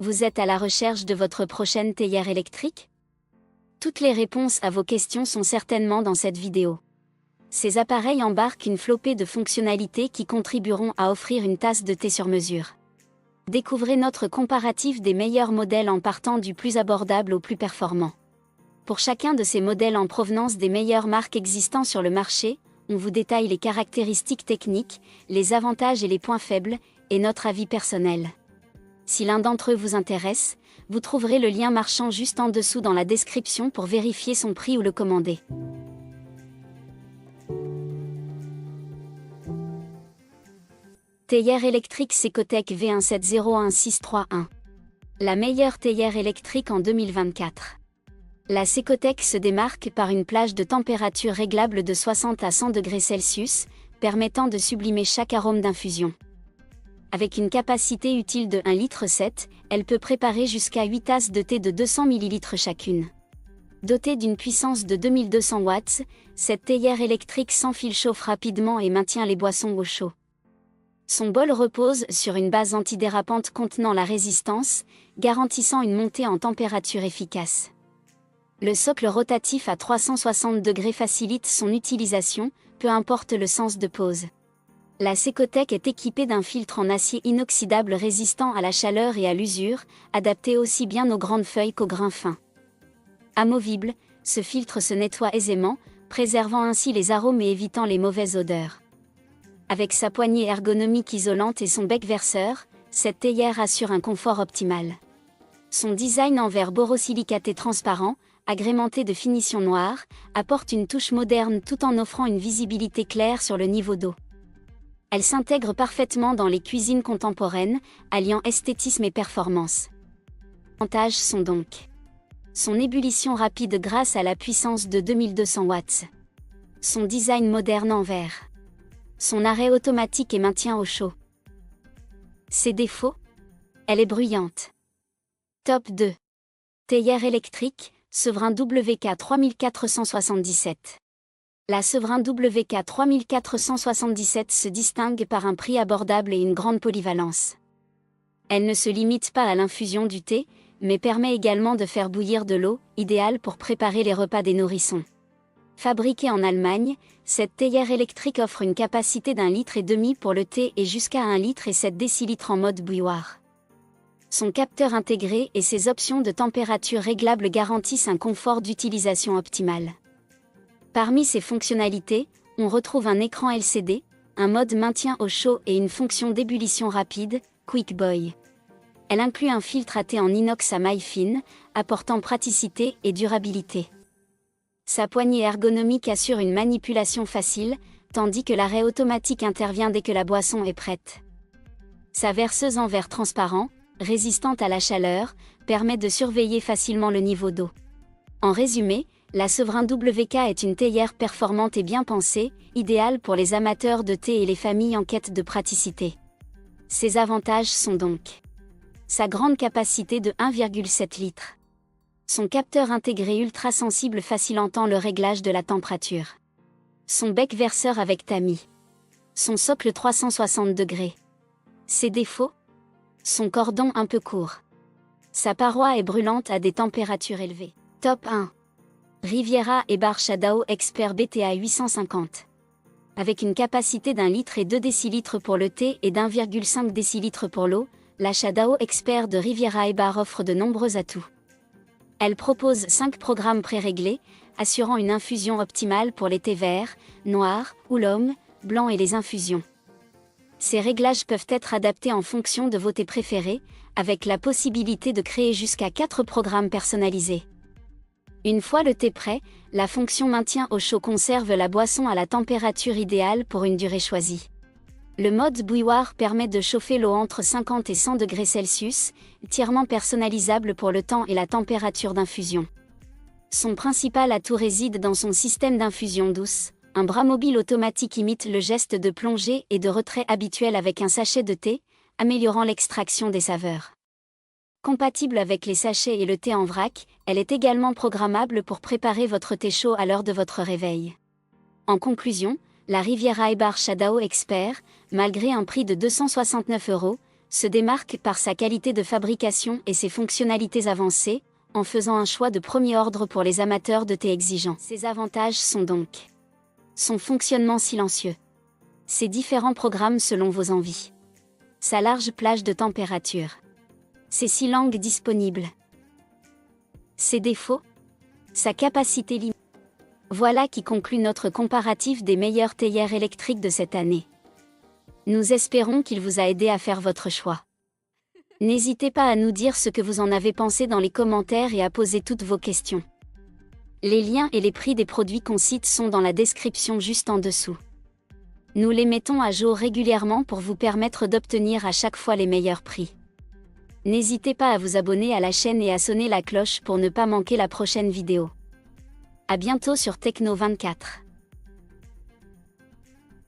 Vous êtes à la recherche de votre prochaine théière électrique? Toutes les réponses à vos questions sont certainement dans cette vidéo. Ces appareils embarquent une flopée de fonctionnalités qui contribueront à offrir une tasse de thé sur mesure. Découvrez notre comparatif des meilleurs modèles en partant du plus abordable au plus performant. Pour chacun de ces modèles en provenance des meilleures marques existant sur le marché, on vous détaille les caractéristiques techniques, les avantages et les points faibles, et notre avis personnel. Si l'un d'entre eux vous intéresse, vous trouverez le lien marchand juste en dessous dans la description pour vérifier son prix ou le commander. Théière électrique Secotech V170161. La meilleure théière électrique en 2024. La Secotech se démarque par une plage de température réglable de 60 à 100 degrés Celsius, permettant de sublimer chaque arôme d'infusion. Avec une capacité utile de 1,7 litre, elle peut préparer jusqu'à 8 tasses de thé de 200 ml chacune. Dotée d'une puissance de 2200 watts, cette théière électrique sans fil chauffe rapidement et maintient les boissons au chaud. Son bol repose sur une base antidérapante contenant la résistance, garantissant une montée en température efficace. Le socle rotatif à 360 degrés facilite son utilisation, peu importe le sens de pose. La Secotech est équipée d'un filtre en acier inoxydable résistant à la chaleur et à l'usure, adapté aussi bien aux grandes feuilles qu'aux grains fins. Amovible, ce filtre se nettoie aisément, préservant ainsi les arômes et évitant les mauvaises odeurs. Avec sa poignée ergonomique isolante et son bec verseur, cette théière assure un confort optimal. Son design en verre borosilicaté transparent, agrémenté de finitions noires, apporte une touche moderne tout en offrant une visibilité claire sur le niveau d'eau. Elle s'intègre parfaitement dans les cuisines contemporaines, alliant esthétisme et performance. Les avantages sont donc son ébullition rapide grâce à la puissance de 2200 watts, son design moderne en verre, son arrêt automatique et maintien au chaud. Ses défauts? Elle est bruyante. Top 2. Théière électrique, Sevrin WK 3477. La Sevrin WK 3477 se distingue par un prix abordable et une grande polyvalence. Elle ne se limite pas à l'infusion du thé, mais permet également de faire bouillir de l'eau, idéale pour préparer les repas des nourrissons. Fabriquée en Allemagne, cette théière électrique offre une capacité d'1,5 litre pour le thé et jusqu'à 1,7 décilitres en mode bouilloire. Son capteur intégré et ses options de température réglables garantissent un confort d'utilisation optimal. Parmi ses fonctionnalités, on retrouve un écran LCD, un mode maintien au chaud et une fonction d'ébullition rapide, Quick Boil. Elle inclut un filtre à thé en inox à maille fine, apportant praticité et durabilité. Sa poignée ergonomique assure une manipulation facile, tandis que l'arrêt automatique intervient dès que la boisson est prête. Sa verseuse en verre transparent, résistante à la chaleur, permet de surveiller facilement le niveau d'eau. En résumé, la Sevrin WK est une théière performante et bien pensée, idéale pour les amateurs de thé et les familles en quête de praticité. Ses avantages sont donc sa grande capacité de 1,7 litre. Son capteur intégré ultra sensible facilitant le réglage de la température. Son bec verseur avec tamis. Son socle 360 degrés. Ses défauts? Son cordon un peu court. Sa paroi est brûlante à des températures élevées. Top 1. Riviera Ebar Shadow Expert BTA 850. Avec une capacité d'1 litre et 2 décilitres pour le thé et d'1,5 décilitres pour l'eau, la Shadow Expert de Riviera Ebar offre de nombreux atouts. Elle propose 5 programmes préréglés, assurant une infusion optimale pour les thés verts, noirs, oolong, blancs et les infusions. Ces réglages peuvent être adaptés en fonction de vos thés préférés, avec la possibilité de créer jusqu'à 4 programmes personnalisés. Une fois le thé prêt, la fonction maintien au chaud conserve la boisson à la température idéale pour une durée choisie. Le mode bouilloire permet de chauffer l'eau entre 50 et 100 degrés Celsius, entièrement personnalisable pour le temps et la température d'infusion. Son principal atout réside dans son système d'infusion douce. Un bras mobile automatique imite le geste de plongée et de retrait habituel avec un sachet de thé, améliorant l'extraction des saveurs. Compatible avec les sachets et le thé en vrac, elle est également programmable pour préparer votre thé chaud à l'heure de votre réveil. En conclusion, la Riviera Ebar Shadow Expert, malgré un prix de 269 €, se démarque par sa qualité de fabrication et ses fonctionnalités avancées, en faisant un choix de premier ordre pour les amateurs de thé exigeants. Ses avantages sont donc son fonctionnement silencieux, ses différents programmes selon vos envies, sa large plage de température, ses 6 langues disponibles, ses défauts, sa capacité limitée. Voilà qui conclut notre comparatif des meilleures théières électriques de cette année. Nous espérons qu'il vous a aidé à faire votre choix. N'hésitez pas à nous dire ce que vous en avez pensé dans les commentaires et à poser toutes vos questions. Les liens et les prix des produits qu'on cite sont dans la description juste en dessous. Nous les mettons à jour régulièrement pour vous permettre d'obtenir à chaque fois les meilleurs prix. N'hésitez pas à vous abonner à la chaîne et à sonner la cloche pour ne pas manquer la prochaine vidéo. À bientôt sur Techno 24.